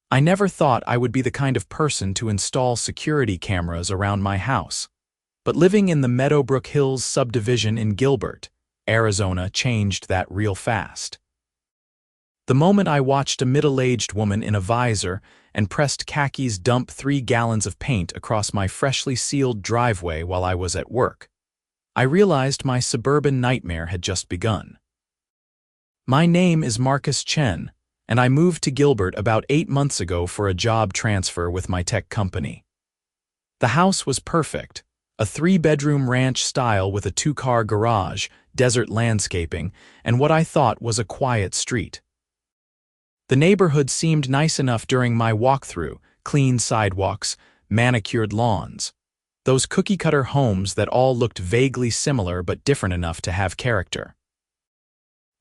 I never thought I would be the kind of person to install security cameras around my house. But living in the Meadowbrook Hills subdivision in Gilbert, Arizona changed that real fast. The moment I watched a middle-aged woman in a visor and pressed khakis dump 3 gallons of paint across my freshly sealed driveway while I was at work, I realized my suburban nightmare had just begun. My name is Marcus Chen, and I moved to Gilbert about 8 months ago for a job transfer with my tech company. The house was perfect, a 3-bedroom ranch style with a 2-car garage, desert landscaping, and what I thought was a quiet street. The neighborhood seemed nice enough during my walkthrough: clean sidewalks, manicured lawns. Those cookie-cutter homes that all looked vaguely similar but different enough to have character.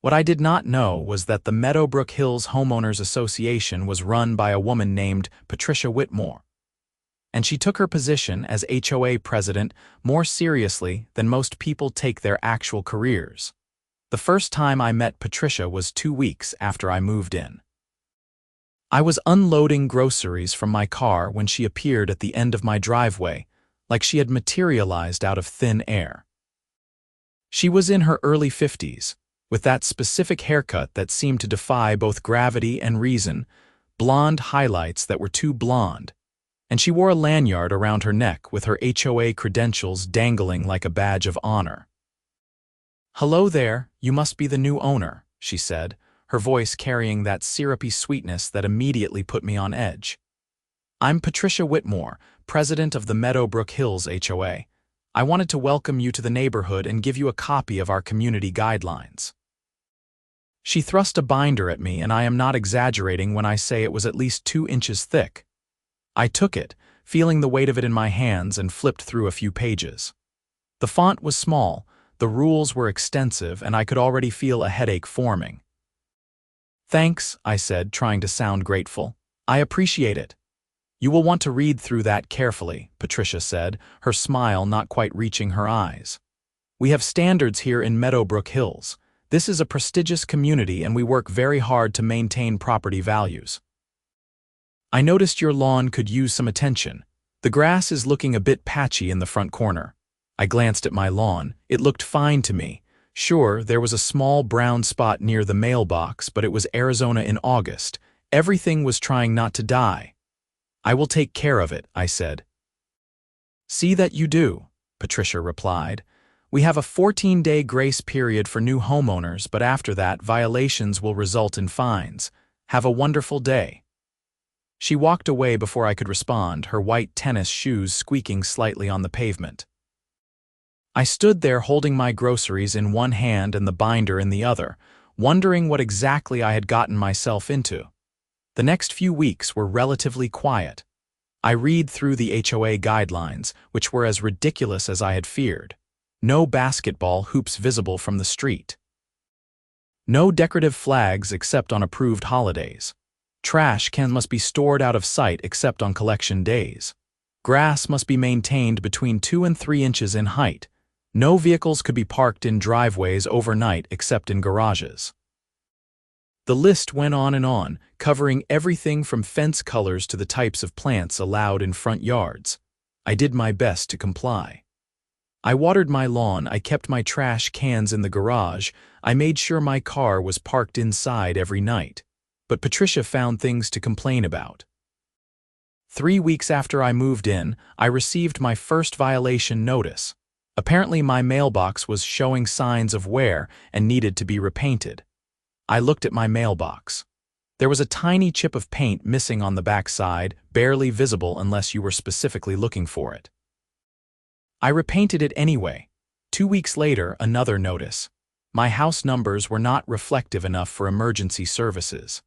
What I did not know was that the Meadowbrook Hills Homeowners Association was run by a woman named Patricia Whitmore, and she took her position as HOA president more seriously than most people take their actual careers. The first time I met Patricia was 2 weeks after I moved in. I was unloading groceries from my car when she appeared at the end of my driveway, like she had materialized out of thin air. She was in her early 50s, with that specific haircut that seemed to defy both gravity and reason, blonde highlights that were too blonde, and she wore a lanyard around her neck with her HOA credentials dangling like a badge of honor. "Hello there, you must be the new owner," she said, her voice carrying that syrupy sweetness that immediately put me on edge. "I'm Patricia Whitmore, president of the Meadowbrook Hills HOA. I wanted to welcome you to the neighborhood and give you a copy of our community guidelines." She thrust a binder at me, and I am not exaggerating when I say it was at least 2 inches thick. I took it, feeling the weight of it in my hands, and flipped through a few pages. The font was small, the rules were extensive, and I could already feel a headache forming. "Thanks," I said, trying to sound grateful. "I appreciate it." "You will want to read through that carefully," Patricia said, her smile not quite reaching her eyes. "We have standards here in Meadowbrook Hills. This is a prestigious community, and we work very hard to maintain property values. I noticed your lawn could use some attention. The grass is looking a bit patchy in the front corner." I glanced at my lawn. It looked fine to me. Sure, there was a small brown spot near the mailbox, but it was Arizona in August. Everything was trying not to die. "I will take care of it," I said. "See that you do," Patricia replied. "We have a 14-day grace period for new homeowners, but after that, violations will result in fines. Have a wonderful day." She walked away before I could respond, her white tennis shoes squeaking slightly on the pavement. I stood there holding my groceries in one hand and the binder in the other, wondering what exactly I had gotten myself into. The next few weeks were relatively quiet. I read through the HOA guidelines, which were as ridiculous as I had feared. No basketball hoops visible from the street. No decorative flags except on approved holidays. Trash cans must be stored out of sight except on collection days. Grass must be maintained between 2 and 3 inches in height. No vehicles could be parked in driveways overnight except in garages. The list went on and on, covering everything from fence colors to the types of plants allowed in front yards. I did my best to comply. I watered my lawn, I kept my trash cans in the garage, I made sure my car was parked inside every night. But Patricia found things to complain about. 3 weeks after I moved in, I received my first violation notice. Apparently my mailbox was showing signs of wear and needed to be repainted. I looked at my mailbox. There was a tiny chip of paint missing on the back side, barely visible unless you were specifically looking for it. I repainted it anyway. 2 weeks later, another notice. My house numbers were not reflective enough for emergency services.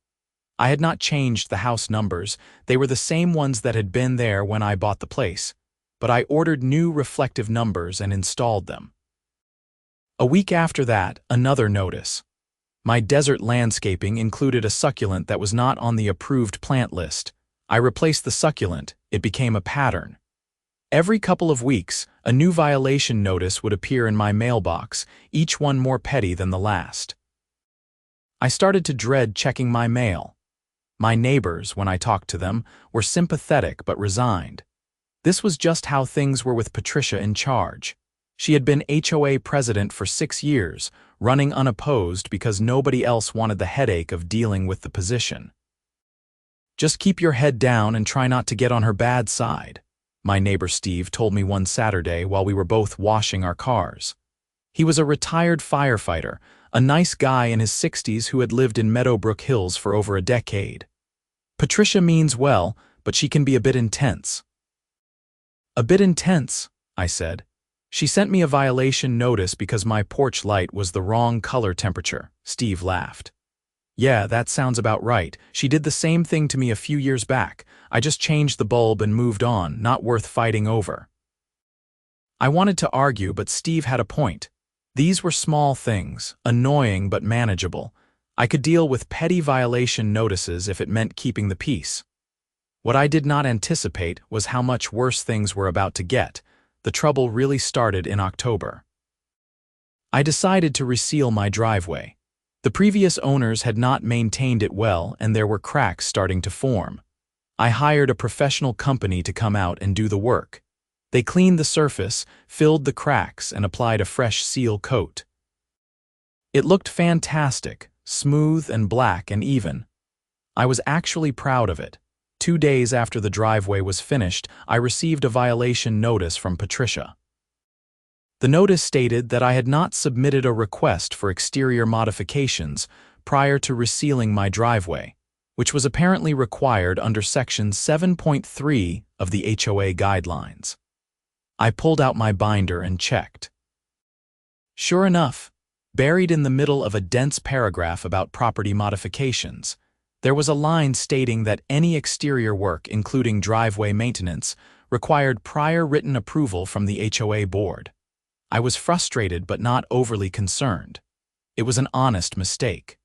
I had not changed the house numbers, they were the same ones that had been there when I bought the place, but I ordered new reflective numbers and installed them. A week after that, another notice. My desert landscaping included a succulent that was not on the approved plant list. I replaced the succulent, it became a pattern. Every couple of weeks, a new violation notice would appear in my mailbox, each one more petty than the last. I started to dread checking my mail. My neighbors, when I talked to them, were sympathetic but resigned. This was just how things were with Patricia in charge. She had been HOA president for 6 years, running unopposed because nobody else wanted the headache of dealing with the position. "Just keep your head down and try not to get on her bad side," my neighbor Steve told me one Saturday while we were both washing our cars. He was a retired firefighter, a nice guy in his 60s who had lived in Meadowbrook Hills for over a decade. "Patricia means well, but she can be a bit intense." "A bit intense," I said. "She sent me a violation notice because my porch light was the wrong color temperature," Steve laughed. "Yeah, that sounds about right. She did the same thing to me a few years back. I just changed the bulb and moved on, not worth fighting over." I wanted to argue, but Steve had a point. These were small things, annoying but manageable. I could deal with petty violation notices if it meant keeping the peace. What I did not anticipate was how much worse things were about to get. The trouble really started in October. I decided to reseal my driveway. The previous owners had not maintained it well, and there were cracks starting to form. I hired a professional company to come out and do the work. They cleaned the surface, filled the cracks, and applied a fresh seal coat. It looked fantastic, smooth and black and even. I was actually proud of it. 2 days after the driveway was finished, I received a violation notice from Patricia. The notice stated that I had not submitted a request for exterior modifications prior to resealing my driveway, which was apparently required under Section 7.3 of the HOA guidelines. I pulled out my binder and checked. Sure enough, buried in the middle of a dense paragraph about property modifications, there was a line stating that any exterior work, including driveway maintenance, required prior written approval from the HOA board. I was frustrated but not overly concerned. It was an honest mistake.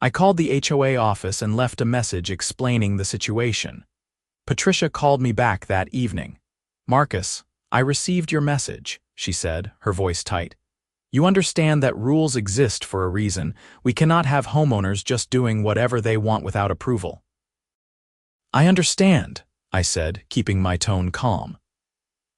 I called the HOA office and left a message explaining the situation. Patricia called me back that evening. "Marcus, I received your message," she said, her voice tight. "You understand that rules exist for a reason. We cannot have homeowners just doing whatever they want without approval." "I understand," I said, keeping my tone calm.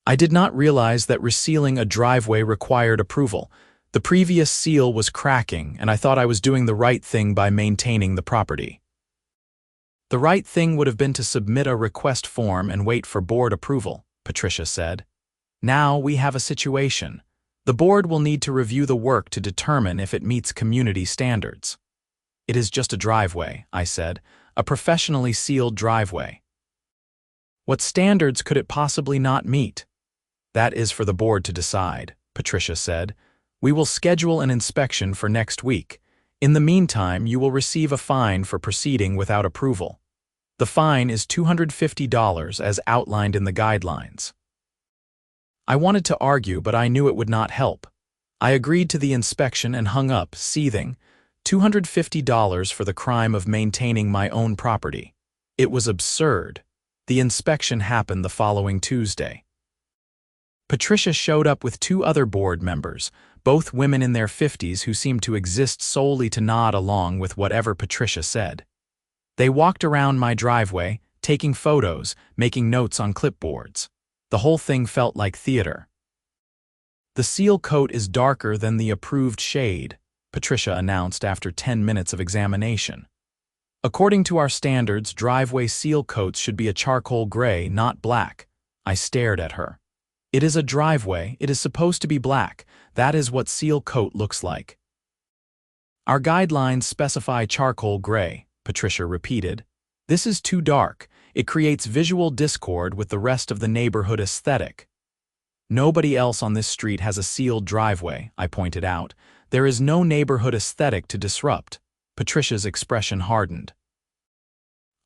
I did not realize that resealing a driveway required approval. The previous seal was cracking, and I thought I was doing the right thing by maintaining the property. "The right thing would have been to submit a request form and wait for board approval," Patricia said. "Now we have a situation. The board will need to review the work to determine if it meets community standards." "It is just a driveway," I said, "a professionally sealed driveway." "What standards could it possibly not meet?" "That is for the board to decide," Patricia said. "We will schedule an inspection for next week. In the meantime, you will receive a fine for proceeding without approval. The fine is $250 as outlined in the guidelines." I wanted to argue, but I knew it would not help. I agreed to the inspection and hung up, seething. $250 for the crime of maintaining my own property. It was absurd. The inspection happened the following Tuesday. Patricia showed up with 2 other board members, both women in their 50s who seemed to exist solely to nod along with whatever Patricia said. They walked around my driveway, taking photos, making notes on clipboards. The whole thing felt like theater. "The seal coat is darker than the approved shade," Patricia announced after 10 minutes of examination. "According to our standards, driveway seal coats should be a charcoal gray, not black." I stared at her. "It is a driveway. It is supposed to be black. That is what seal coat looks like." "Our guidelines specify charcoal gray," Patricia repeated. "This is too dark. It creates visual discord with the rest of the neighborhood aesthetic." "Nobody else on this street has a sealed driveway," I pointed out. "There is no neighborhood aesthetic to disrupt." Patricia's expression hardened.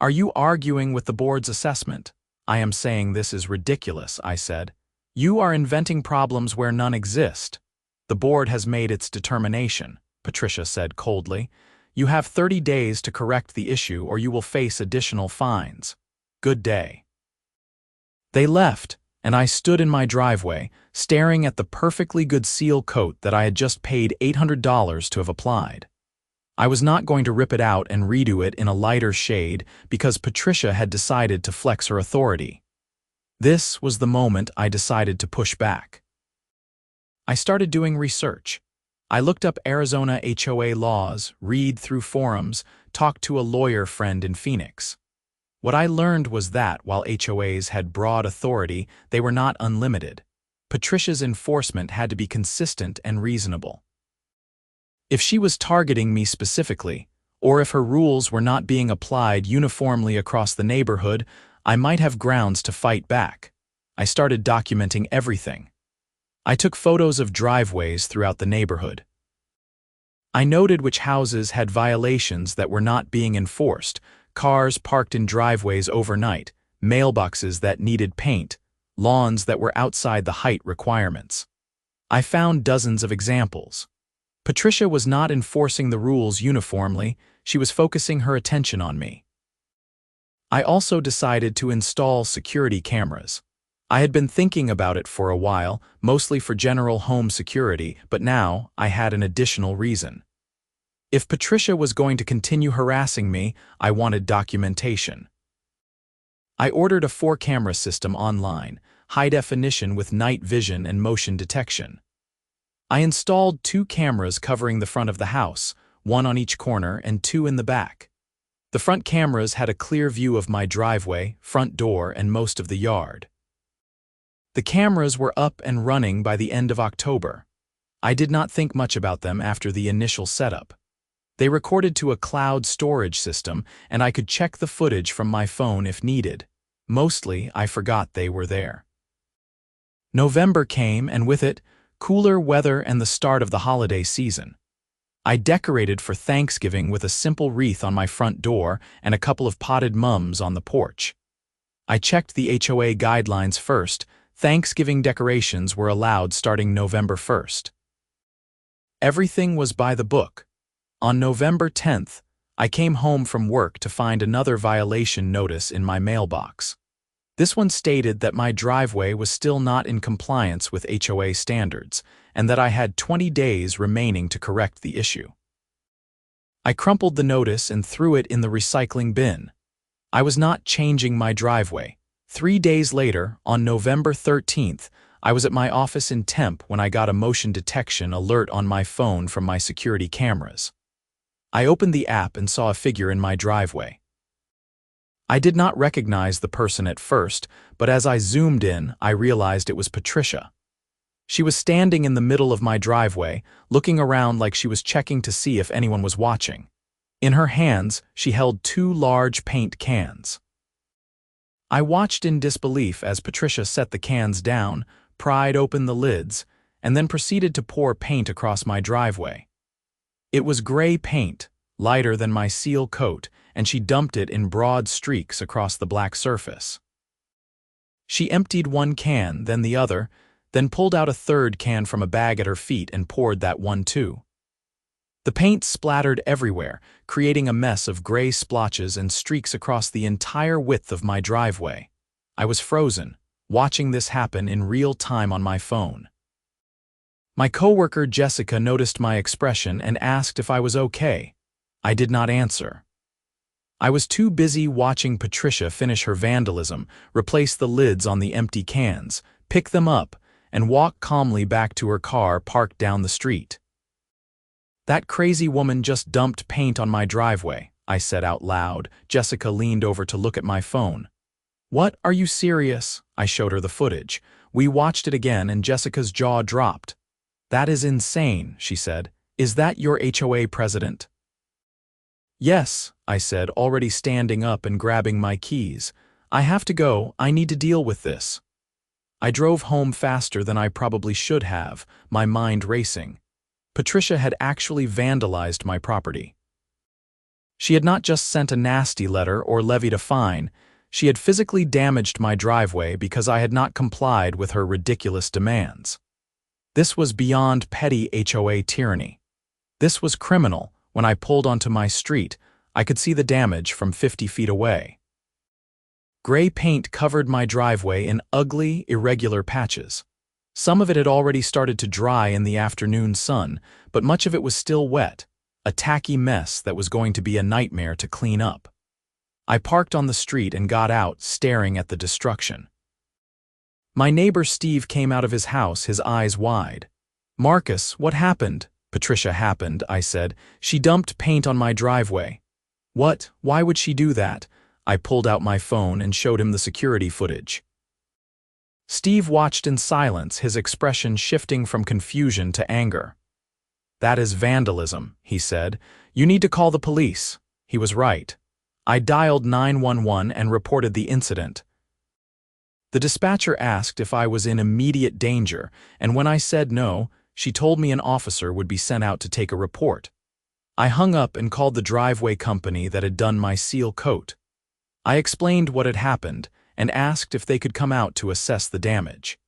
"Are you arguing with the board's assessment?" "I am saying this is ridiculous," I said. "You are inventing problems where none exist." "The board has made its determination," Patricia said coldly. "You have 30 days to correct the issue or you will face additional fines. Good day." They left, and I stood in my driveway, staring at the perfectly good seal coat that I had just paid $800 to have applied. I was not going to rip it out and redo it in a lighter shade because Patricia had decided to flex her authority. This was the moment I decided to push back. I started doing research. I looked up Arizona HOA laws, read through forums, talked to a lawyer friend in Phoenix. What I learned was that while HOAs had broad authority, they were not unlimited. Patricia's enforcement had to be consistent and reasonable. If she was targeting me specifically, or if her rules were not being applied uniformly across the neighborhood, I might have grounds to fight back. I started documenting everything. I took photos of driveways throughout the neighborhood. I noted which houses had violations that were not being enforced, cars parked in driveways overnight, mailboxes that needed paint, lawns that were outside the height requirements. I found dozens of examples. Patricia was not enforcing the rules uniformly, she was focusing her attention on me. I also decided to install security cameras. I had been thinking about it for a while, mostly for general home security, but now I had an additional reason. If Patricia was going to continue harassing me, I wanted documentation. I ordered a 4-camera system online, high definition with night vision and motion detection. I installed 2 cameras covering the front of the house, 1 on each corner and 2 in the back. The front cameras had a clear view of my driveway, front door, and most of the yard. The cameras were up and running by the end of October. I did not think much about them after the initial setup. They recorded to a cloud storage system, and I could check the footage from my phone if needed. Mostly, I forgot they were there. November came, and with it, cooler weather and the start of the holiday season. I decorated for Thanksgiving with a simple wreath on my front door and a couple of potted mums on the porch. I checked the HOA guidelines first. Thanksgiving decorations were allowed starting November 1st. Everything was by the book. On November 10th, I came home from work to find another violation notice in my mailbox. This one stated that my driveway was still not in compliance with HOA standards, and that I had 20 days remaining to correct the issue. I crumpled the notice and threw it in the recycling bin. I was not changing my driveway. 3 days later, on November 13th, I was at my office in Temp when I got a motion detection alert on my phone from my security cameras. I opened the app and saw a figure in my driveway. I did not recognize the person at first, but as I zoomed in, I realized it was Patricia. She was standing in the middle of my driveway, looking around like she was checking to see if anyone was watching. In her hands, she held 2 large paint cans. I watched in disbelief as Patricia set the cans down, pried open the lids, and then proceeded to pour paint across my driveway. It was gray paint, lighter than my seal coat, and she dumped it in broad streaks across the black surface. She emptied 1 can, then the other, then pulled out a 3rd can from a bag at her feet and poured that one too. The paint splattered everywhere, creating a mess of gray splotches and streaks across the entire width of my driveway. I was frozen, watching this happen in real time on my phone. My coworker Jessica noticed my expression and asked if I was okay. I did not answer. I was too busy watching Patricia finish her vandalism, replace the lids on the empty cans, pick them up, and walk calmly back to her car parked down the street. "That crazy woman just dumped paint on my driveway," I said out loud. Jessica leaned over to look at my phone. "What, are you serious?" I showed her the footage. We watched it again and Jessica's jaw dropped. "That is insane," she said. "Is that your HOA president?" "Yes," I said, already standing up and grabbing my keys. "I have to go, I need to deal with this." I drove home faster than I probably should have, my mind racing. Patricia had actually vandalized my property. She had not just sent a nasty letter or levied a fine, she had physically damaged my driveway because I had not complied with her ridiculous demands. This was beyond petty HOA tyranny. This was criminal. When I pulled onto my street, I could see the damage from 50 feet away. Gray paint covered my driveway in ugly, irregular patches. Some of it had already started to dry in the afternoon sun, but much of it was still wet. a tacky mess that was going to be a nightmare to clean up. I parked on the street and got out, staring at the destruction. My neighbor Steve came out of his house, his eyes wide. "Marcus, what happened?" "Patricia happened," I said. "She dumped paint on my driveway." "What? Why would she do that?" I pulled out my phone and showed him the security footage. Steve watched in silence, his expression shifting from confusion to anger. "That is vandalism," he said. "You need to call the police." He was right. I dialed 911 and reported the incident. The dispatcher asked if I was in immediate danger, and when I said no, she told me an officer would be sent out to take a report. I hung up and called the driveway company that had done my seal coat. I explained what had happened and asked if they could come out to assess the damage.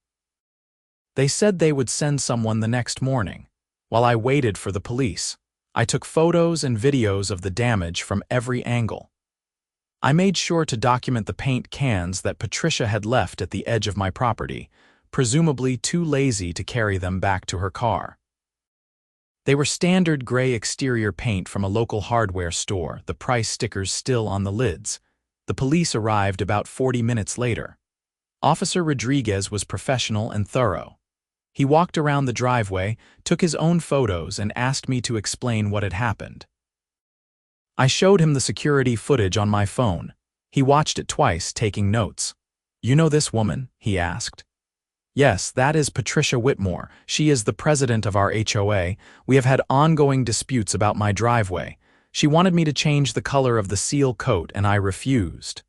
They said they would send someone the next morning. While I waited for the police, I took photos and videos of the damage from every angle. I made sure to document the paint cans that Patricia had left at the edge of my property, presumably too lazy to carry them back to her car. They were standard gray exterior paint from a local hardware store, the price stickers still on the lids. The police arrived about 40 minutes later. Officer Rodriguez was professional and thorough. He walked around the driveway, took his own photos, and asked me to explain what had happened. I showed him the security footage on my phone. He watched it twice, taking notes. "You know this woman?" he asked. "Yes, that is Patricia Whitmore. She is the president of our HOA. We have had ongoing disputes about my driveway. She wanted me to change the color of the seal coat, and I refused."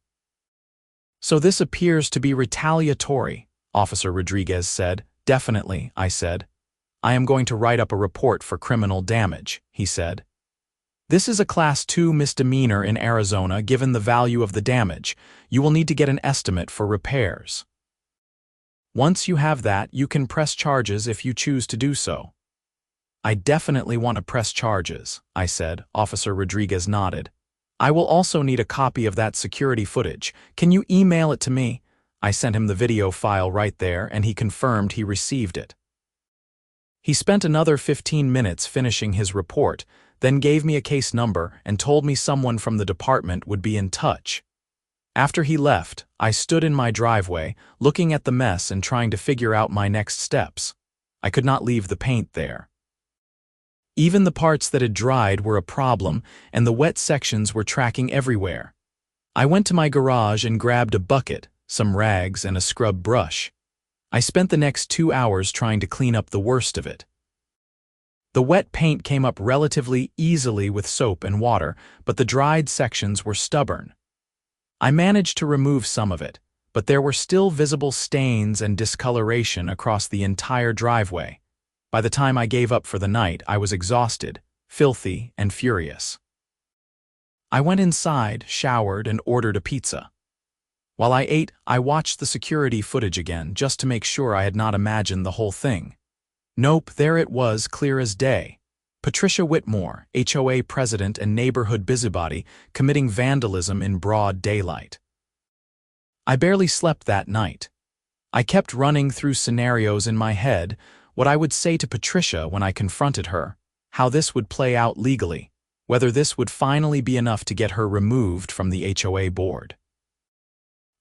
"So this appears to be retaliatory," Officer Rodriguez said. "Definitely," I said. "I am going to write up a report for criminal damage," he said. "This is a Class 2 misdemeanor in Arizona. Given the value of the damage, you will need to get an estimate for repairs. Once you have that, you can press charges if you choose to do so." "I definitely want to press charges," I said. Officer Rodriguez nodded. "I will also need a copy of that security footage. Can you email it to me?" I sent him the video file right there, and he confirmed he received it. He spent another 15 minutes finishing his report, then gave me a case number and told me someone from the department would be in touch. After he left, I stood in my driveway, looking at the mess and trying to figure out my next steps. I could not leave the paint there. Even the parts that had dried were a problem, and the wet sections were tracking everywhere. I went to my garage and grabbed a bucket, some rags, and a scrub brush. I spent the next 2 hours trying to clean up the worst of it. The wet paint came up relatively easily with soap and water, but the dried sections were stubborn. I managed to remove some of it, but there were still visible stains and discoloration across the entire driveway. By the time I gave up for the night, I was exhausted, filthy, and furious. I went inside, showered, and ordered a pizza. While I ate, I watched the security footage again just to make sure I had not imagined the whole thing. Nope, there it was, clear as day. Patricia Whitmore, HOA president and neighborhood busybody, committing vandalism in broad daylight. I barely slept that night. I kept running through scenarios in my head, what I would say to Patricia when I confronted her, how this would play out legally, whether this would finally be enough to get her removed from the HOA board.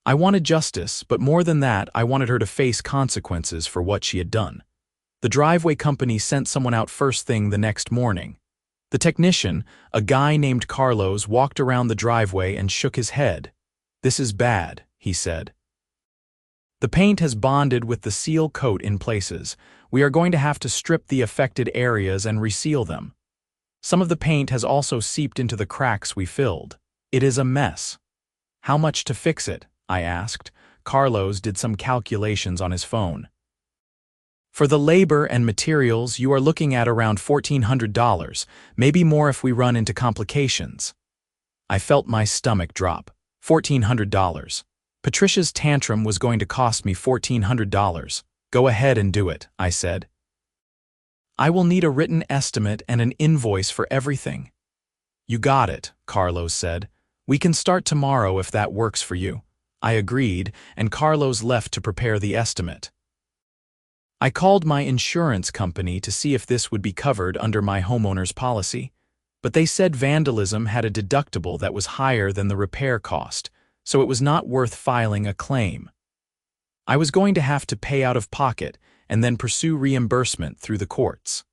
I wanted justice, but more than that, I wanted her to face consequences for what she had done. The driveway company sent someone out first thing the next morning. The technician, a guy named Carlos, walked around the driveway and shook his head. "This is bad," he said. "The paint has bonded with the seal coat in places. We are going to have to strip the affected areas and reseal them. Some of the paint has also seeped into the cracks we filled. It is a mess." "How much to fix it?" I asked. Carlos did some calculations on his phone. "For the labor and materials, you are looking at around $1,400, maybe more if we run into complications." I felt my stomach drop. $1,400. Patricia's tantrum was going to cost me $1,400. "Go ahead and do it," I said. "I will need a written estimate and an invoice for everything." "You got it," Carlos said. "We can start tomorrow if that works for you." I agreed, and Carlos left to prepare the estimate. I called my insurance company to see if this would be covered under my homeowner's policy, But they said vandalism had a deductible that was higher than the repair cost, so it was not worth filing a claim. I was going to have to pay out of pocket and then pursue reimbursement through the courts.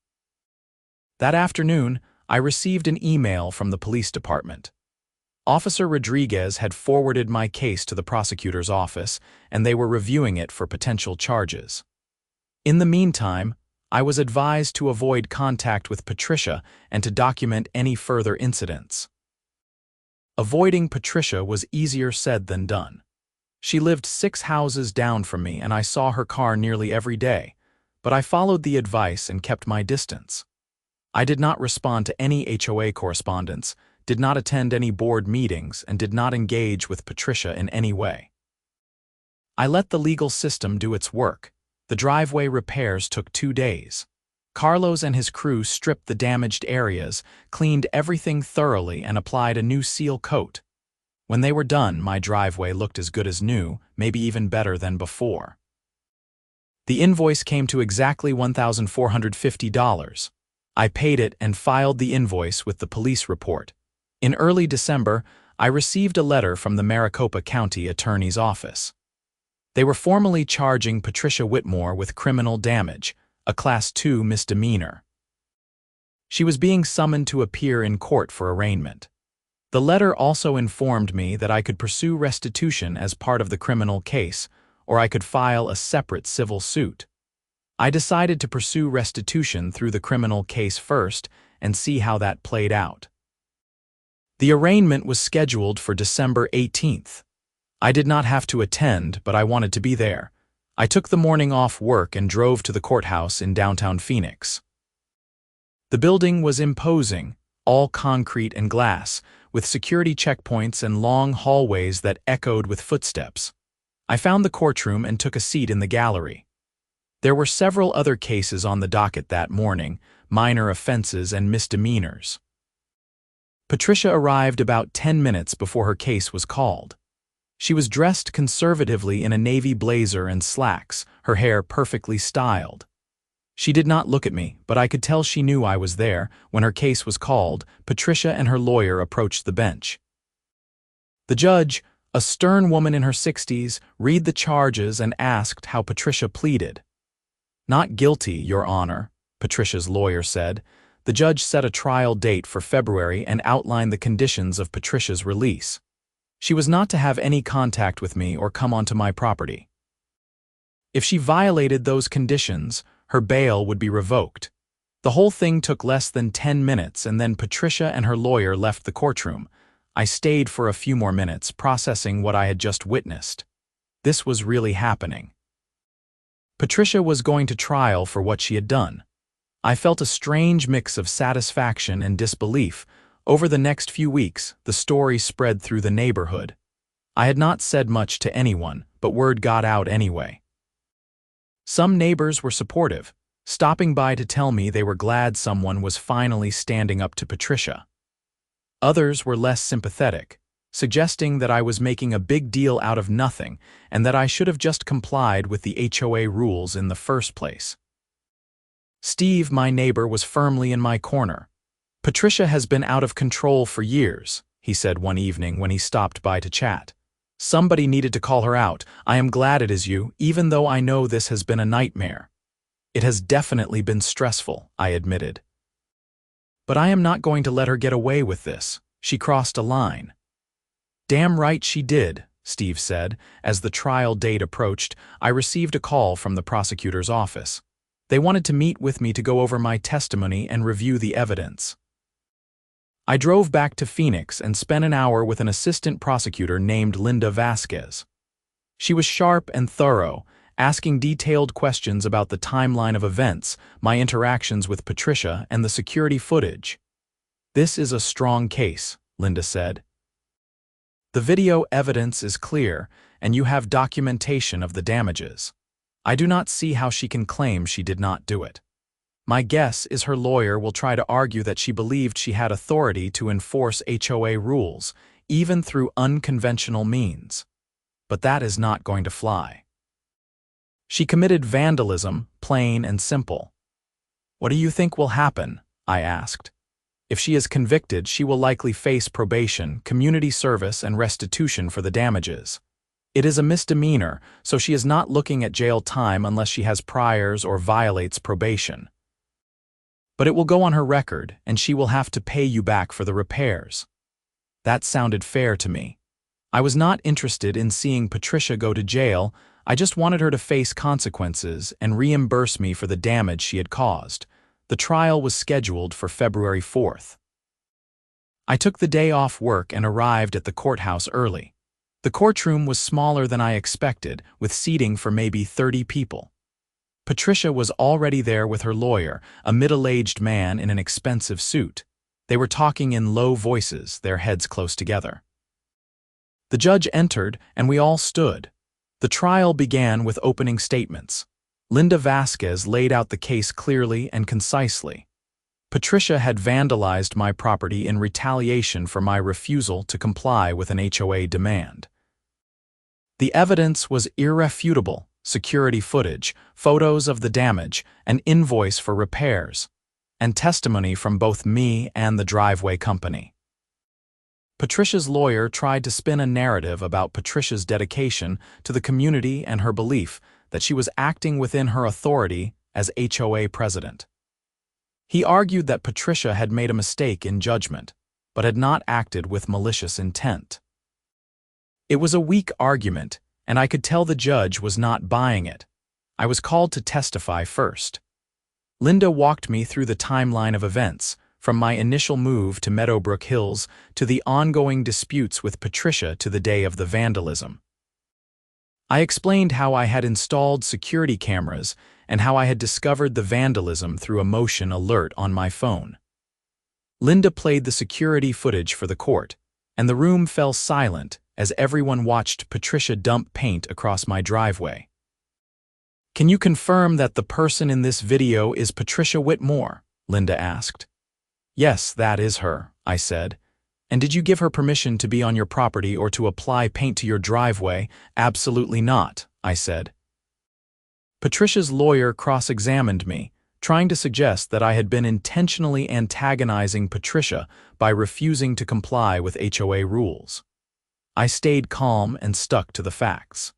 That afternoon, I received an email from the police department. Officer Rodriguez had forwarded my case to the prosecutor's office, and they were reviewing it for potential charges. In the meantime, I was advised to avoid contact with Patricia and to document any further incidents. Avoiding Patricia was easier said than done. She lived 6 houses down from me, and I saw her car nearly every day, but I followed the advice and kept my distance. I did not respond to any HOA correspondence, did not attend any board meetings, and did not engage with Patricia in any way. I let the legal system do its work. The driveway repairs took 2 days. Carlos and his crew stripped the damaged areas, cleaned everything thoroughly, and applied a new seal coat. When they were done, my driveway looked as good as new, maybe even better than before. The invoice came to exactly $1,450. I paid it and filed the invoice with the police report. In early December, I received a letter from the Maricopa County Attorney's Office. They were formally charging Patricia Whitmore with criminal damage, a Class 2 misdemeanor. She was being summoned to appear in court for arraignment. The letter also informed me that I could pursue restitution as part of the criminal case, or I could file a separate civil suit. I decided to pursue restitution through the criminal case first and see how that played out. The arraignment was scheduled for December 18th. I did not have to attend, but I wanted to be there. I took the morning off work and drove to the courthouse in downtown Phoenix. The building was imposing, all concrete and glass, with security checkpoints and long hallways that echoed with footsteps. I found the courtroom and took a seat in the gallery. There were several other cases on the docket that morning, minor offenses and misdemeanors. Patricia arrived about 10 minutes before her case was called. She was dressed conservatively in a navy blazer and slacks, her hair perfectly styled. She did not look at me, but I could tell she knew I was there. When her case was called, Patricia and her lawyer approached the bench. The judge, a stern woman in her 60s, read the charges and asked how Patricia pleaded. "Not guilty, Your Honor," Patricia's lawyer said. The judge set a trial date for February and outlined the conditions of Patricia's release. She was not to have any contact with me or come onto my property. If she violated those conditions, her bail would be revoked. The whole thing took less than 10 minutes, and then Patricia and her lawyer left the courtroom. I stayed for a few more minutes, processing what I had just witnessed. This was really happening. Patricia was going to trial for what she had done. I felt a strange mix of satisfaction and disbelief. Over the next few weeks, the story spread through the neighborhood. I had not said much to anyone, but word got out anyway. Some neighbors were supportive, stopping by to tell me they were glad someone was finally standing up to Patricia. Others were less sympathetic, suggesting that I was making a big deal out of nothing and that I should have just complied with the HOA rules in the first place. Steve, my neighbor, was firmly in my corner. "Patricia has been out of control for years," he said one evening when he stopped by to chat. "Somebody needed to call her out. I am glad it is you, even though I know this has been a nightmare." "It has definitely been stressful," I admitted. "But I am not going to let her get away with this. She crossed a line." "Damn right she did," Steve said. As the trial date approached, I received a call from the prosecutor's office. They wanted to meet with me to go over my testimony and review the evidence. I drove back to Phoenix and spent an hour with an assistant prosecutor named Linda Vasquez. She was sharp and thorough, asking detailed questions about the timeline of events, my interactions with Patricia, and the security footage. "This is a strong case," Linda said. "The video evidence is clear, and you have documentation of the damages. I do not see how she can claim she did not do it. My guess is her lawyer will try to argue that she believed she had authority to enforce HOA rules, even through unconventional means. But that is not going to fly. She committed vandalism, plain and simple." "What do you think will happen?" I asked. If she is convicted, she will likely face probation, community service, and restitution for the damages. It is a misdemeanor, so she is not looking at jail time unless she has priors or violates probation. But it will go on her record, and she will have to pay you back for the repairs. That sounded fair to me. I was not interested in seeing Patricia go to jail. I just wanted her to face consequences and reimburse me for the damage she had caused. The trial was scheduled for February 4th. I took the day off work and arrived at the courthouse early. The courtroom was smaller than I expected, with seating for maybe 30 people. Patricia was already there with her lawyer, a middle-aged man in an expensive suit. They were talking in low voices, their heads close together. The judge entered, and we all stood. The trial began with opening statements. Linda Vasquez laid out the case clearly and concisely. Patricia had vandalized my property in retaliation for my refusal to comply with an HOA demand. The evidence was irrefutable: security footage, photos of the damage, an invoice for repairs, and testimony from both me and the driveway company. Patricia's lawyer tried to spin a narrative about Patricia's dedication to the community and her belief that she was acting within her authority as HOA president. He argued that Patricia had made a mistake in judgment, but had not acted with malicious intent. It was a weak argument, and I could tell the judge was not buying it. I was called to testify first. Linda walked me through the timeline of events, from my initial move to Meadowbrook Hills to the ongoing disputes with Patricia to the day of the vandalism. I explained how I had installed security cameras and how I had discovered the vandalism through a motion alert on my phone. Linda played the security footage for the court, and the room fell silent as everyone watched Patricia dump paint across my driveway. "Can you confirm that the person in this video is Patricia Whitmore?" Linda asked. "Yes, that is her," I said. "And did you give her permission to be on your property or to apply paint to your driveway?" "Absolutely not," I said. Patricia's lawyer cross-examined me, trying to suggest that I had been intentionally antagonizing Patricia by refusing to comply with HOA rules. I stayed calm and stuck to the facts.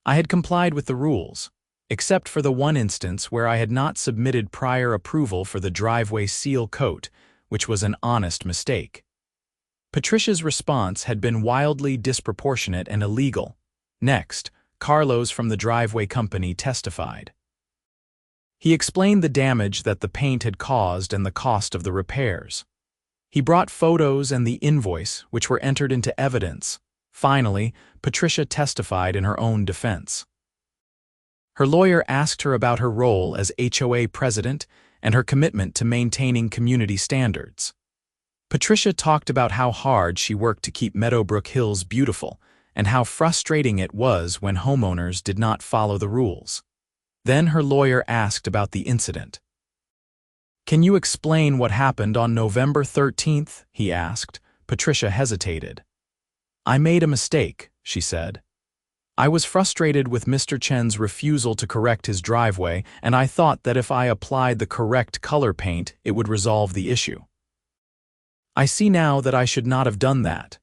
I had complied with the rules, except for the one instance where I had not submitted prior approval for the driveway seal coat, which was an honest mistake. Patricia's response had been wildly disproportionate and illegal. Next, Carlos from the driveway company testified. He explained the damage that the paint had caused and the cost of the repairs. He brought photos and the invoice, which were entered into evidence. Finally, Patricia testified in her own defense. Her lawyer asked her about her role as HOA president and her commitment to maintaining community standards. Patricia talked about how hard she worked to keep Meadowbrook Hills beautiful and how frustrating it was when homeowners did not follow the rules. Then her lawyer asked about the incident. "Can you explain what happened on November 13th?" he asked. Patricia hesitated. "I made a mistake," she said. "I was frustrated with Mr. Chen's refusal to correct his driveway, and I thought that if I applied the correct color paint, it would resolve the issue. I see now that I should not have done that."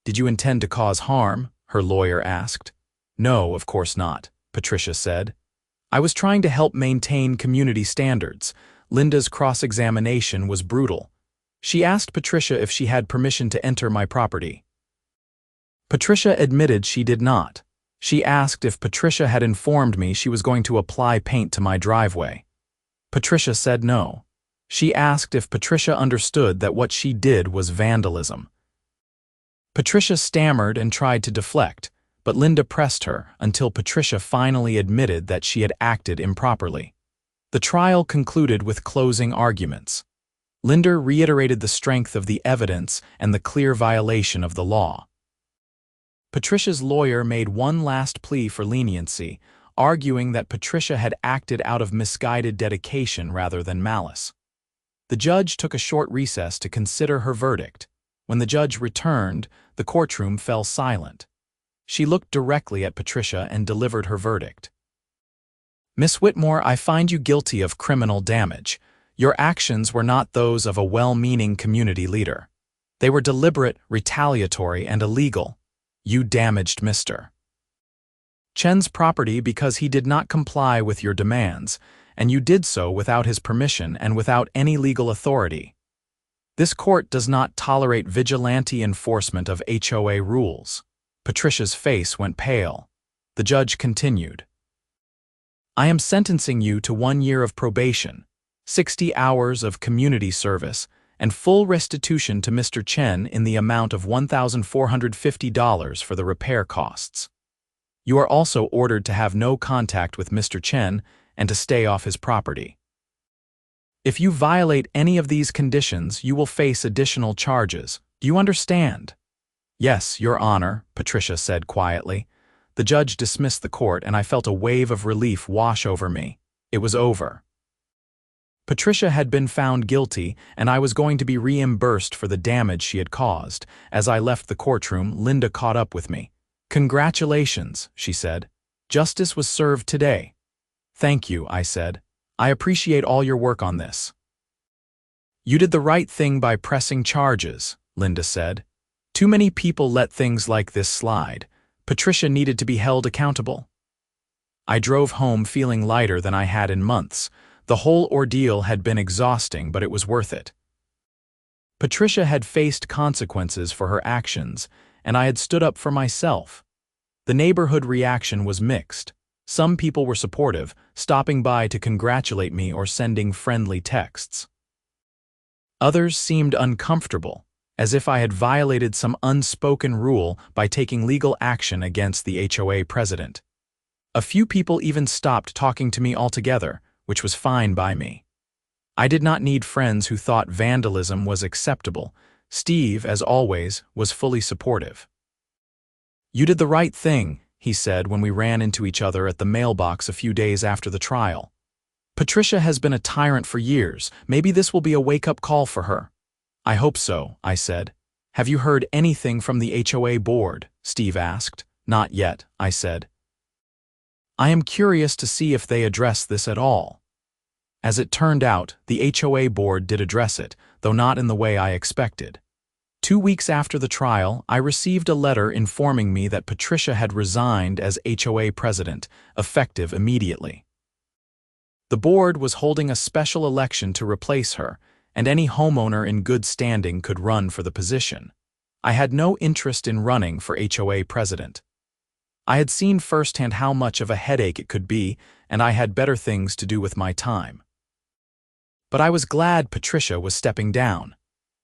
"Did you intend to cause harm?" her lawyer asked. "No, of course not," Patricia said. "I was trying to help maintain community standards." Linda's cross-examination was brutal. She asked Patricia if she had permission to enter my property. Patricia admitted she did not. She asked if Patricia had informed me she was going to apply paint to my driveway. Patricia said no. She asked if Patricia understood that what she did was vandalism. Patricia stammered and tried to deflect, but Linda pressed her until Patricia finally admitted that she had acted improperly. The trial concluded with closing arguments. Linda reiterated the strength of the evidence and the clear violation of the law. Patricia's lawyer made one last plea for leniency, arguing that Patricia had acted out of misguided dedication rather than malice. The judge took a short recess to consider her verdict. When the judge returned, the courtroom fell silent. She looked directly at Patricia and delivered her verdict. "Miss Whitmore, I find you guilty of criminal damage. Your actions were not those of a well-meaning community leader. They were deliberate, retaliatory, and illegal. You damaged Mr. Chen's property because he did not comply with your demands, and you did so without his permission and without any legal authority. This court does not tolerate vigilante enforcement of HOA rules. Patricia's face went pale. The judge continued. I am sentencing you to 1 year of probation, 60 hours of community service, and full restitution to Mr. Chen in the amount of $1,450 for the repair costs. You are also ordered to have no contact with Mr. Chen and to stay off his property. If you violate any of these conditions, you will face additional charges. Do you understand? Yes, Your Honor, Patricia said quietly. The judge dismissed the court, and I felt a wave of relief wash over me. It was over. Patricia had been found guilty, and I was going to be reimbursed for the damage she had caused. As I left the courtroom, Linda caught up with me. Congratulations, she said. Justice was served today. Thank you, I said. I appreciate all your work on this. You did the right thing by pressing charges, Linda said. Too many people let things like this slide. Patricia needed to be held accountable. I drove home feeling lighter than I had in months. The whole ordeal had been exhausting, but it was worth it. Patricia had faced consequences for her actions, and I had stood up for myself. The neighborhood reaction was mixed. Some people were supportive, stopping by to congratulate me or sending friendly texts. Others seemed uncomfortable, as if I had violated some unspoken rule by taking legal action against the HOA president. A few people even stopped talking to me altogether, which was fine by me. I did not need friends who thought vandalism was acceptable. Steve, as always, was fully supportive. You did the right thing, he said when we ran into each other at the mailbox a few days after the trial. Patricia has been a tyrant for years. Maybe this will be a wake-up call for her. I hope so, I said. Have you heard anything from the HOA board? Steve asked. Not yet, I said. I am curious to see if they address this at all. As it turned out, the HOA board did address it, though not in the way I expected. 2 weeks after the trial, I received a letter informing me that Patricia had resigned as HOA president, effective immediately. The board was holding a special election to replace her, and any homeowner in good standing could run for the position. I had no interest in running for HOA president. I had seen firsthand how much of a headache it could be, and I had better things to do with my time. But I was glad Patricia was stepping down.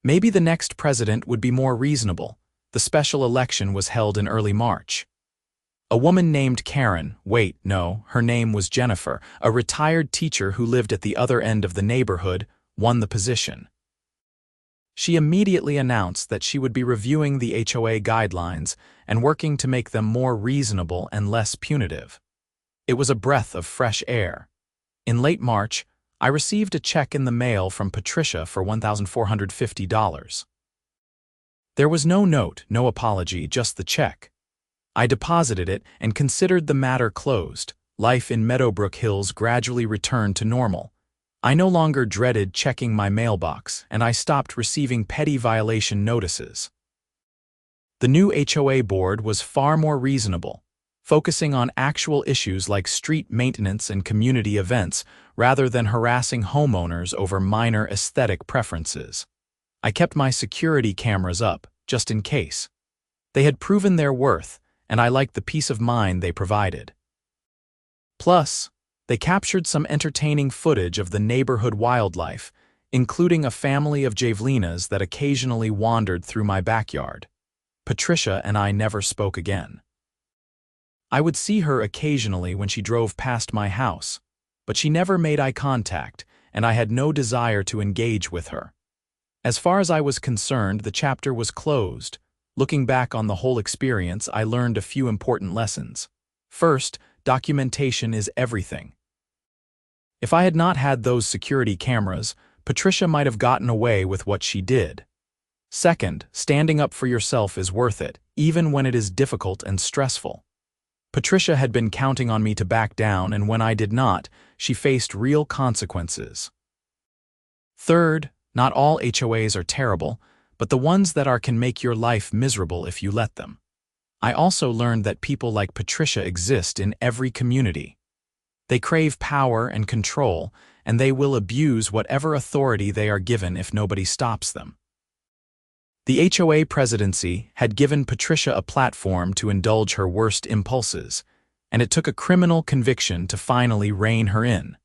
Maybe the next president would be more reasonable. The special election was held in early March. A woman named Karen, her name was Jennifer, a retired teacher who lived at the other end of the neighborhood, won the position. She immediately announced that she would be reviewing the HOA guidelines and working to make them more reasonable and less punitive. It was a breath of fresh air. In late March, I received a check in the mail from Patricia for $1,450. There was no note, no apology, just the check. I deposited it and considered the matter closed. Life in Meadowbrook Hills gradually returned to normal. I no longer dreaded checking my mailbox, and I stopped receiving petty violation notices. The new HOA board was far more reasonable, focusing on actual issues like street maintenance and community events rather than harassing homeowners over minor aesthetic preferences. I kept my security cameras up, just in case. They had proven their worth, and I liked the peace of mind they provided. Plus, they captured some entertaining footage of the neighborhood wildlife, including a family of javelinas that occasionally wandered through my backyard. Patricia and I never spoke again. I would see her occasionally when she drove past my house, but she never made eye contact, and I had no desire to engage with her. As far as I was concerned, the chapter was closed. Looking back on the whole experience, I learned a few important lessons. First, documentation is everything. If I had not had those security cameras, Patricia might have gotten away with what she did. Second, standing up for yourself is worth it, even when it is difficult and stressful. Patricia had been counting on me to back down, and when I did not, she faced real consequences. Third, not all HOAs are terrible, but the ones that are can make your life miserable if you let them. I also learned that people like Patricia exist in every community. They crave power and control, and they will abuse whatever authority they are given if nobody stops them. The HOA presidency had given Patricia a platform to indulge her worst impulses, and it took a criminal conviction to finally rein her in.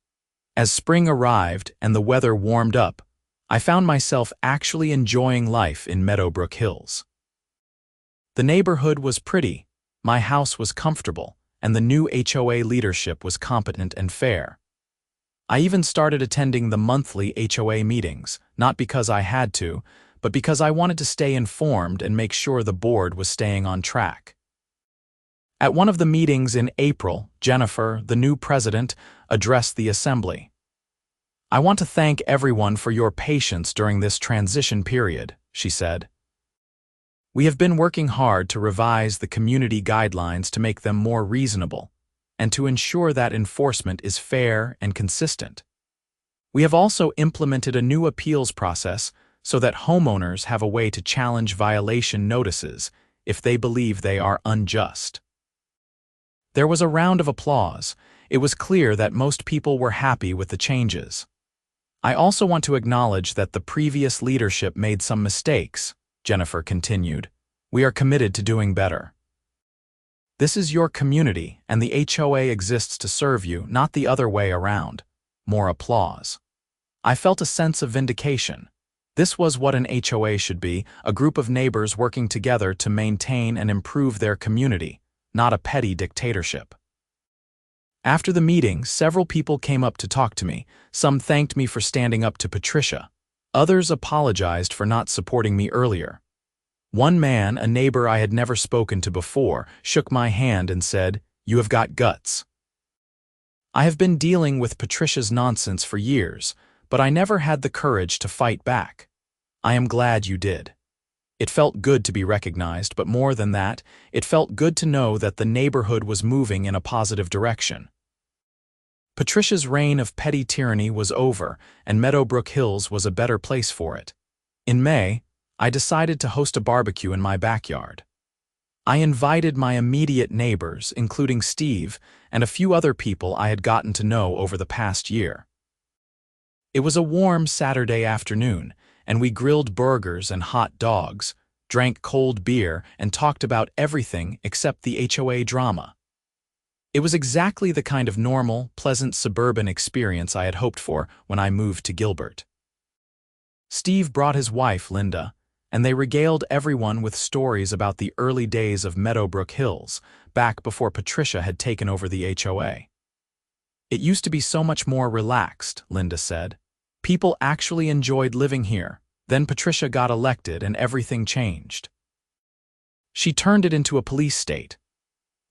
As spring arrived and the weather warmed up, I found myself actually enjoying life in Meadowbrook Hills. The neighborhood was pretty, my house was comfortable, and the new HOA leadership was competent and fair. I even started attending the monthly HOA meetings, not because I had to, but because I wanted to stay informed and make sure the board was staying on track. At one of the meetings in April, Jennifer, the new president, addressed the assembly. "I want to thank everyone for your patience during this transition period," she said. "We have been working hard to revise the community guidelines to make them more reasonable and to ensure that enforcement is fair and consistent. We have also implemented a new appeals process so that homeowners have a way to challenge violation notices if they believe they are unjust." There was a round of applause. It was clear that most people were happy with the changes. "I also want to acknowledge that the previous leadership made some mistakes," Jennifer continued. "We are committed to doing better. This is your community, and the HOA exists to serve you, not the other way around." More applause. I felt a sense of vindication. This was what an HOA should be, a group of neighbors working together to maintain and improve their community, not a petty dictatorship. After the meeting, several people came up to talk to me. Some thanked me for standing up to Patricia. Others apologized for not supporting me earlier. One man, a neighbor I had never spoken to before, shook my hand and said, "You have got guts." I have been dealing with Patricia's nonsense for years, but I never had the courage to fight back. I am glad you did. It felt good to be recognized, but more than that, it felt good to know that the neighborhood was moving in a positive direction. Patricia's reign of petty tyranny was over, and Meadowbrook Hills was a better place for it. In May, I decided to host a barbecue in my backyard. I invited my immediate neighbors, including Steve, and a few other people I had gotten to know over the past year. It was a warm Saturday afternoon, and we grilled burgers and hot dogs, drank cold beer, and talked about everything except the HOA drama. It was exactly the kind of normal, pleasant suburban experience I had hoped for when I moved to Gilbert. Steve brought his wife, Linda, and they regaled everyone with stories about the early days of Meadowbrook Hills, back before Patricia had taken over the HOA. "It used to be so much more relaxed," Linda said. "People actually enjoyed living here. Then Patricia got elected and everything changed. She turned it into a police state."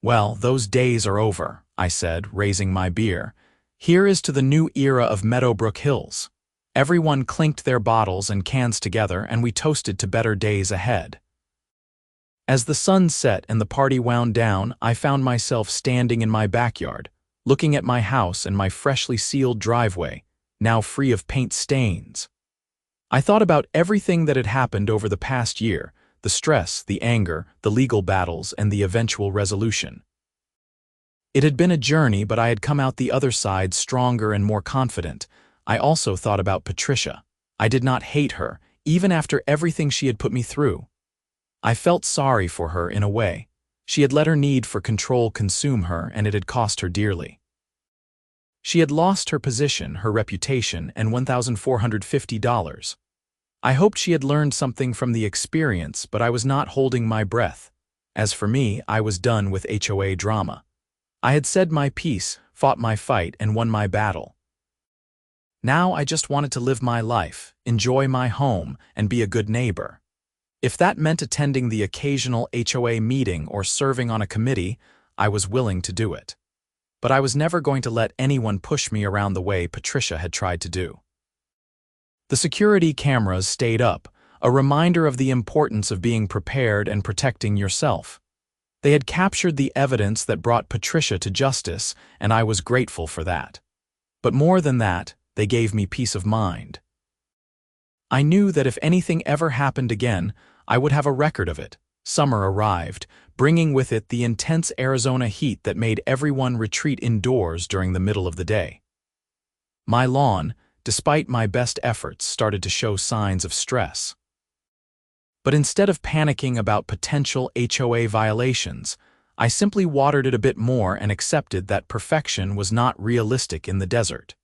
"Well, those days are over," I said, raising my beer. "Here is to the new era of Meadowbrook Hills." Everyone clinked their bottles and cans together, and we toasted to better days ahead. As the sun set and the party wound down, I found myself standing in my backyard, looking at my house and my freshly sealed driveway, now free of paint stains. I thought about everything that had happened over the past year, the stress, the anger, the legal battles, and the eventual resolution. It had been a journey, but I had come out the other side stronger and more confident. I also thought about Patricia. I did not hate her, even after everything she had put me through. I felt sorry for her in a way. She had let her need for control consume her, and it had cost her dearly. She had lost her position, her reputation, and $1,450. I hoped she had learned something from the experience, but I was not holding my breath. As for me, I was done with HOA drama. I had said my piece, fought my fight, and won my battle. Now I just wanted to live my life, enjoy my home, and be a good neighbor. If that meant attending the occasional HOA meeting or serving on a committee, I was willing to do it. But I was never going to let anyone push me around the way Patricia had tried to do. The security cameras stayed up, a reminder of the importance of being prepared and protecting yourself. They had captured the evidence that brought Patricia to justice, and I was grateful for that. But more than that, they gave me peace of mind. I knew that if anything ever happened again, I would have a record of it. Summer arrived, bringing with it the intense Arizona heat that made everyone retreat indoors during the middle of the day. My lawn, despite my best efforts, started to show signs of stress. But instead of panicking about potential HOA violations, I simply watered it a bit more and accepted that perfection was not realistic in the desert.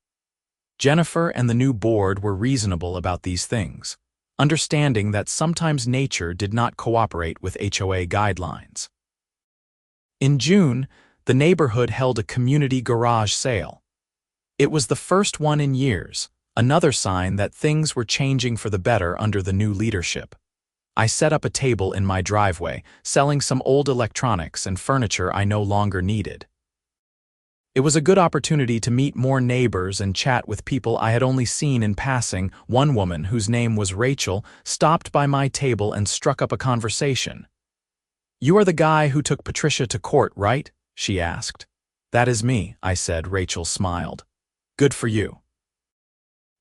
Jennifer and the new board were reasonable about these things, understanding that sometimes nature did not cooperate with HOA guidelines. In June, the neighborhood held a community garage sale. It was the first one in years, another sign that things were changing for the better under the new leadership. I set up a table in my driveway, selling some old electronics and furniture I no longer needed. It was a good opportunity to meet more neighbors and chat with people I had only seen in passing. One woman, whose name was Rachel, stopped by my table and struck up a conversation. "You are the guy who took Patricia to court, right?" she asked. "That is me," I said. Rachel smiled. "Good for you."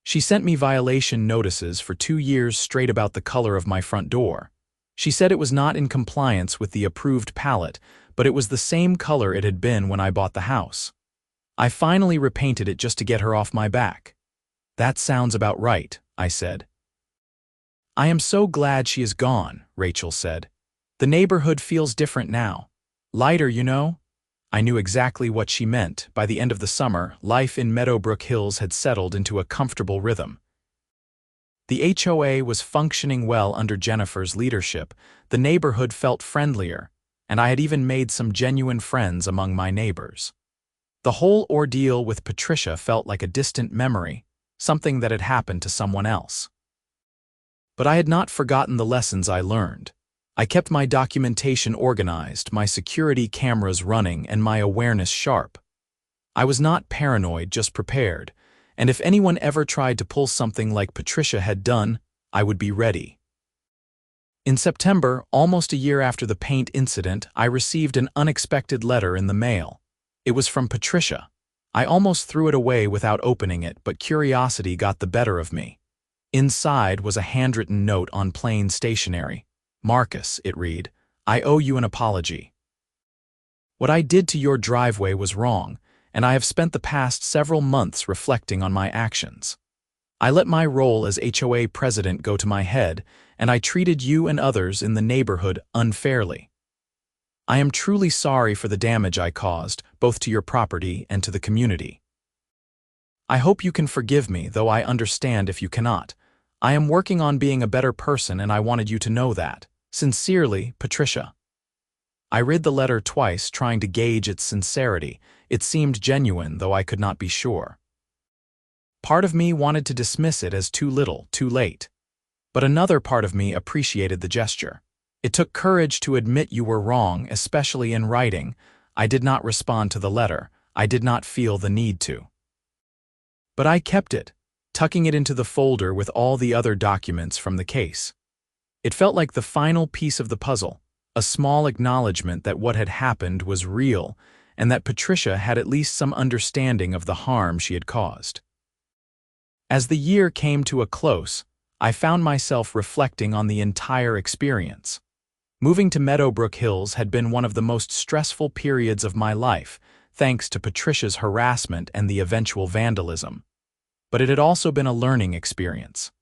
She sent me violation notices for 2 years straight about the color of my front door. She said it was not in compliance with the approved palette, but it was the same color it had been when I bought the house. I finally repainted it just to get her off my back. "That sounds about right," I said. "I am so glad she is gone," Rachel said. "The neighborhood feels different now. Lighter, you know?" I knew exactly what she meant. By the end of the summer, life in Meadowbrook Hills had settled into a comfortable rhythm. The HOA was functioning well under Jennifer's leadership. The neighborhood felt friendlier, and I had even made some genuine friends among my neighbors. The whole ordeal with Patricia felt like a distant memory, something that had happened to someone else. But I had not forgotten the lessons I learned. I kept my documentation organized, my security cameras running, and my awareness sharp. I was not paranoid, just prepared, and if anyone ever tried to pull something like Patricia had done, I would be ready. In September, almost a year after the paint incident, I received an unexpected letter in the mail. It was from Patricia. I almost threw it away without opening it, but curiosity got the better of me. Inside was a handwritten note on plain stationery. "Marcus," it read, "I owe you an apology. What I did to your driveway was wrong, and I have spent the past several months reflecting on my actions. I let my role as HOA president go to my head, and I treated you and others in the neighborhood unfairly. I am truly sorry for the damage I caused, both to your property and to the community. I hope you can forgive me, though I understand if you cannot. I am working on being a better person, and I wanted you to know that. Sincerely, Patricia." I read the letter twice, trying to gauge its sincerity. It seemed genuine, though I could not be sure. Part of me wanted to dismiss it as too little, too late. But another part of me appreciated the gesture. It took courage to admit you were wrong, especially in writing. I did not respond to the letter. I did not feel the need to. But I kept it, tucking it into the folder with all the other documents from the case. It felt like the final piece of the puzzle, a small acknowledgement that what had happened was real and that Patricia had at least some understanding of the harm she had caused. As the year came to a close, I found myself reflecting on the entire experience. Moving to Meadowbrook Hills had been one of the most stressful periods of my life, thanks to Patricia's harassment and the eventual vandalism. But it had also been a learning experience.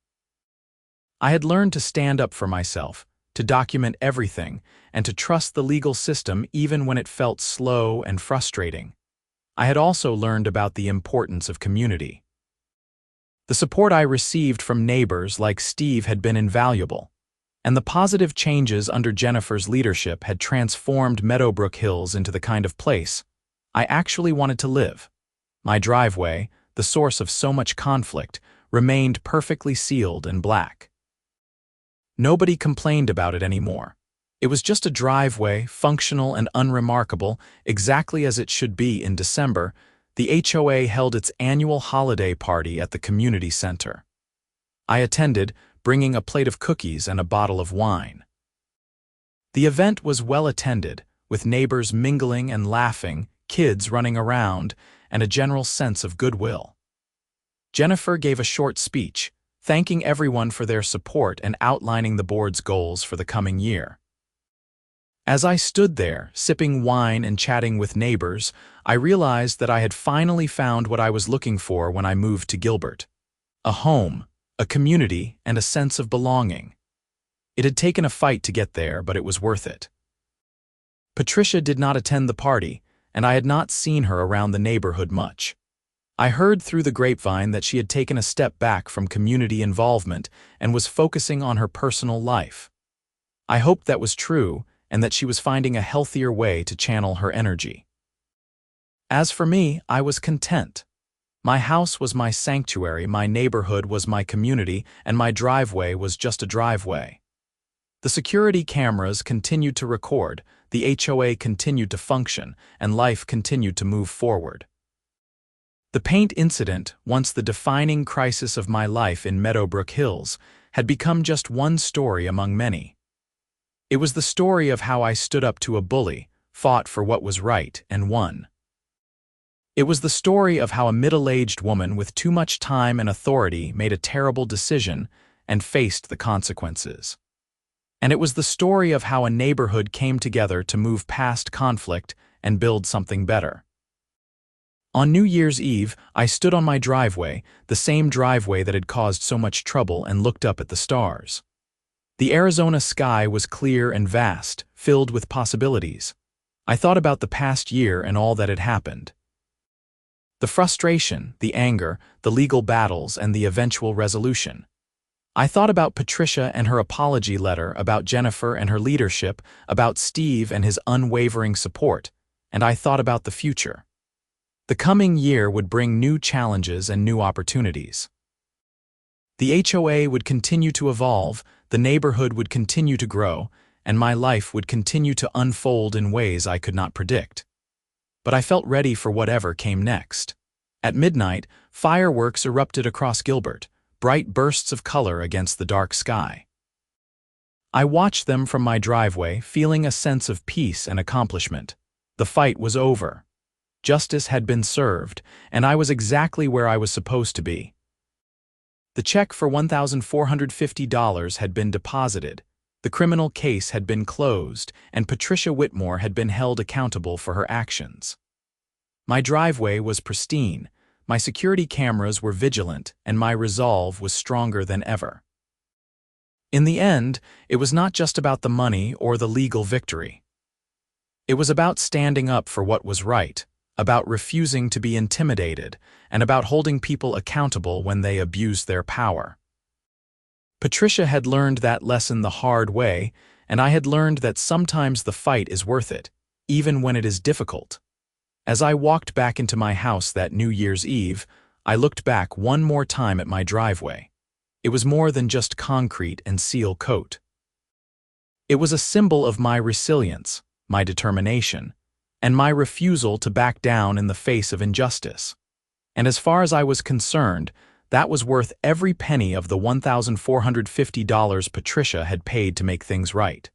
I had learned to stand up for myself, to document everything, and to trust the legal system even when it felt slow and frustrating. I had also learned about the importance of community. The support I received from neighbors like Steve had been invaluable, and the positive changes under Jennifer's leadership had transformed Meadowbrook Hills into the kind of place I actually wanted to live. My driveway, the source of so much conflict, remained perfectly sealed and black. Nobody complained about it anymore. It was just a driveway, functional and unremarkable, exactly as it should be. In December, the HOA held its annual holiday party at the community center. I attended, bringing a plate of cookies and a bottle of wine. The event was well attended, with neighbors mingling and laughing, kids running around, and a general sense of goodwill. Jennifer gave a short speech, thanking everyone for their support and outlining the board's goals for the coming year. As I stood there, sipping wine and chatting with neighbors, I realized that I had finally found what I was looking for when I moved to Gilbert. A home, a community, and a sense of belonging. It had taken a fight to get there, but it was worth it. Patricia did not attend the party, and I had not seen her around the neighborhood much. I heard through the grapevine that she had taken a step back from community involvement and was focusing on her personal life. I hoped that was true, and that she was finding a healthier way to channel her energy. As for me, I was content. My house was my sanctuary, my neighborhood was my community, and my driveway was just a driveway. The security cameras continued to record, the HOA continued to function, and life continued to move forward. The paint incident, once the defining crisis of my life in Meadowbrook Hills, had become just one story among many. It was the story of how I stood up to a bully, fought for what was right, and won. It was the story of how a middle-aged woman with too much time and authority made a terrible decision and faced the consequences. And it was the story of how a neighborhood came together to move past conflict and build something better. On New Year's Eve, I stood on my driveway, the same driveway that had caused so much trouble, and looked up at the stars. The Arizona sky was clear and vast, filled with possibilities. I thought about the past year and all that had happened. The frustration, the anger, the legal battles, and the eventual resolution. I thought about Patricia and her apology letter, about Jennifer and her leadership, about Steve and his unwavering support, and I thought about the future. The coming year would bring new challenges and new opportunities. The HOA would continue to evolve, the neighborhood would continue to grow, and my life would continue to unfold in ways I could not predict. But I felt ready for whatever came next. At midnight, fireworks erupted across Gilbert, bright bursts of color against the dark sky. I watched them from my driveway, feeling a sense of peace and accomplishment. The fight was over. Justice had been served, and I was exactly where I was supposed to be. The check for $1,450 had been deposited, the criminal case had been closed, and Patricia Whitmore had been held accountable for her actions. My driveway was pristine, my security cameras were vigilant, and my resolve was stronger than ever. In the end, it was not just about the money or the legal victory. It was about standing up for what was right, about refusing to be intimidated, and about holding people accountable when they abused their power. Patricia had learned that lesson the hard way, and I had learned that sometimes the fight is worth it, even when it is difficult. As I walked back into my house that New Year's Eve, I looked back one more time at my driveway. It was more than just concrete and seal coat. It was a symbol of my resilience, my determination, and my refusal to back down in the face of injustice. And as far as I was concerned, that was worth every penny of the $1,450 Patricia had paid to make things right.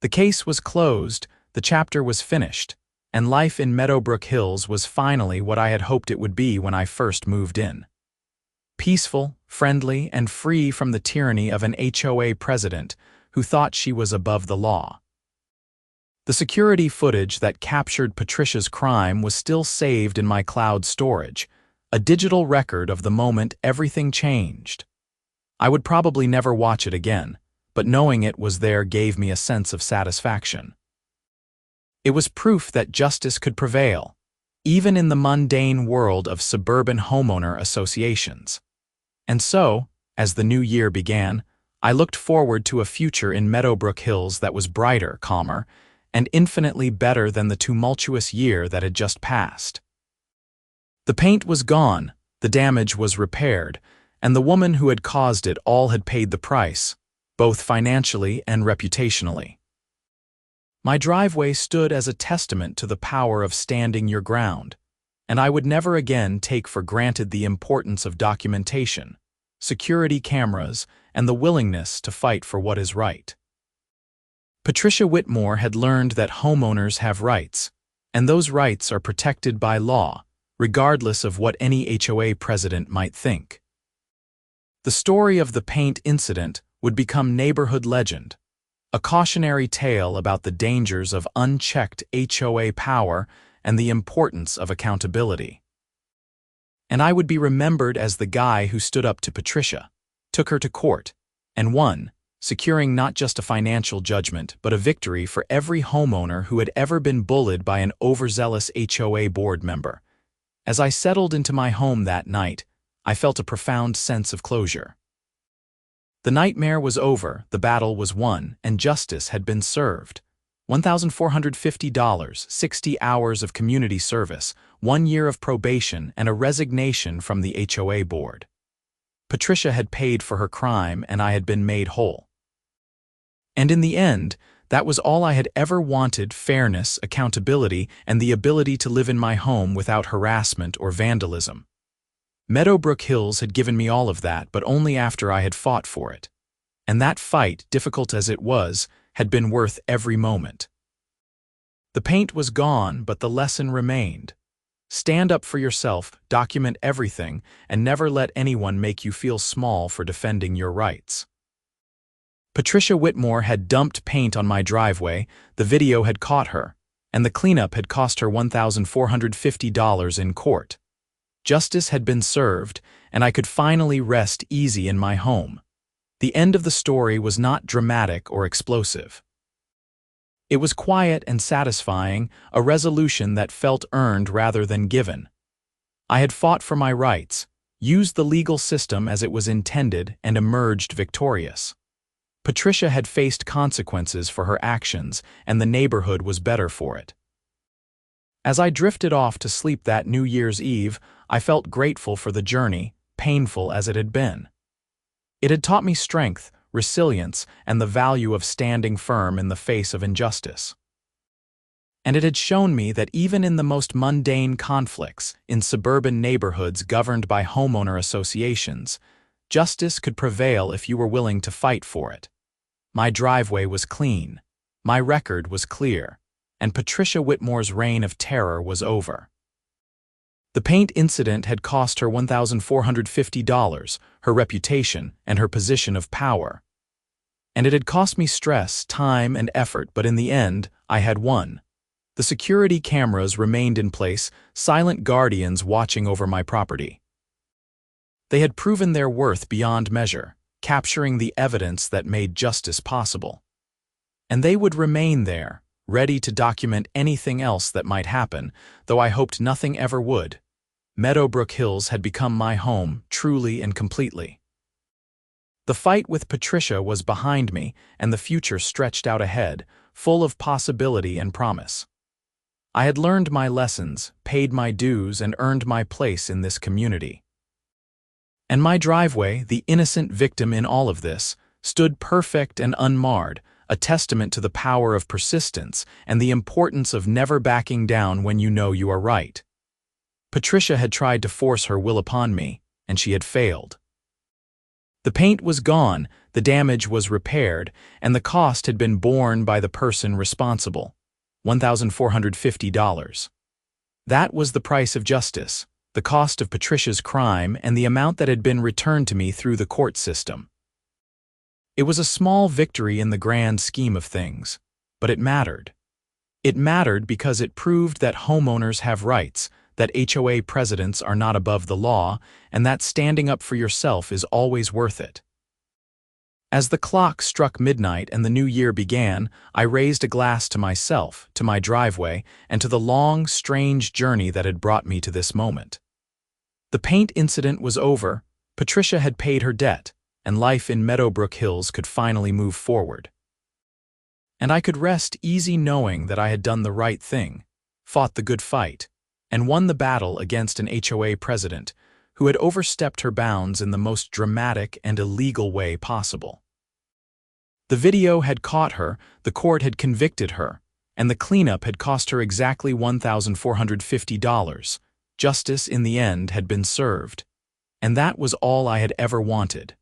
The case was closed, the chapter was finished, and life in Meadowbrook Hills was finally what I had hoped it would be when I first moved in. Peaceful, friendly, and free from the tyranny of an HOA president who thought she was above the law. The security footage that captured Patricia's crime was still saved in my cloud storage, a digital record of the moment everything changed. I would probably never watch it again, but knowing it was there gave me a sense of satisfaction. It was proof that justice could prevail, even in the mundane world of suburban homeowner associations. And so, as the new year began, I looked forward to a future in Meadowbrook Hills that was brighter, calmer, and infinitely better than the tumultuous year that had just passed. The paint was gone, the damage was repaired, and the woman who had caused it all had paid the price, both financially and reputationally. My driveway stood as a testament to the power of standing your ground, and I would never again take for granted the importance of documentation, security cameras, and the willingness to fight for what is right. Patricia Whitmore had learned that homeowners have rights, and those rights are protected by law, regardless of what any HOA president might think. The story of the paint incident would become neighborhood legend, a cautionary tale about the dangers of unchecked HOA power and the importance of accountability. And I would be remembered as the guy who stood up to Patricia, took her to court, and won, securing not just a financial judgment but a victory for every homeowner who had ever been bullied by an overzealous HOA board member. As I settled into my home that night, I felt a profound sense of closure. The nightmare was over, the battle was won, and justice had been served. $1,450, 60 hours of community service, 1 year of probation, and a resignation from the HOA board. Patricia had paid for her crime, and I had been made whole. And in the end, that was all I had ever wanted: fairness, accountability, and the ability to live in my home without harassment or vandalism. Meadowbrook Hills had given me all of that, but only after I had fought for it. And that fight, difficult as it was, had been worth every moment. The paint was gone, but the lesson remained. Stand up for yourself, document everything, and never let anyone make you feel small for defending your rights. Patricia Whitmore had dumped paint on my driveway, the video had caught her, and the cleanup had cost her $1,450 in court. Justice had been served, and I could finally rest easy in my home. The end of the story was not dramatic or explosive. It was quiet and satisfying, a resolution that felt earned rather than given. I had fought for my rights, used the legal system as it was intended, and emerged victorious. Patricia had faced consequences for her actions, and the neighborhood was better for it. As I drifted off to sleep that New Year's Eve, I felt grateful for the journey, painful as it had been. It had taught me strength, resilience, and the value of standing firm in the face of injustice. And it had shown me that even in the most mundane conflicts, in suburban neighborhoods governed by homeowner associations, justice could prevail if you were willing to fight for it. My driveway was clean, my record was clear, and Patricia Whitmore's reign of terror was over. The paint incident had cost her $1,450, her reputation, and her position of power. And it had cost me stress, time, and effort, but in the end, I had won. The security cameras remained in place, silent guardians watching over my property. They had proven their worth beyond measure, capturing the evidence that made justice possible. And they would remain there, ready to document anything else that might happen, though I hoped nothing ever would. Meadowbrook Hills had become my home, truly and completely. The fight with Patricia was behind me, and the future stretched out ahead, full of possibility and promise. I had learned my lessons, paid my dues, and earned my place in this community. And my driveway, the innocent victim in all of this, stood perfect and unmarred, a testament to the power of persistence and the importance of never backing down when you know you are right. Patricia had tried to force her will upon me, and she had failed. The paint was gone, the damage was repaired, and the cost had been borne by the person responsible, $1,450. That was the price of justice, the cost of Patricia's crime, and the amount that had been returned to me through the court system. It was a small victory in the grand scheme of things, but it mattered. It mattered because it proved that homeowners have rights, that HOA presidents are not above the law, and that standing up for yourself is always worth it. As the clock struck midnight and the new year began, I raised a glass to myself, to my driveway, and to the long, strange journey that had brought me to this moment. The paint incident was over, Patricia had paid her debt, and life in Meadowbrook Hills could finally move forward. And I could rest easy knowing that I had done the right thing, fought the good fight, and won the battle against an HOA president who had overstepped her bounds in the most dramatic and illegal way possible. The video had caught her, the court had convicted her, and the cleanup had cost her exactly $1,450. Justice in the end had been served, and that was all I had ever wanted.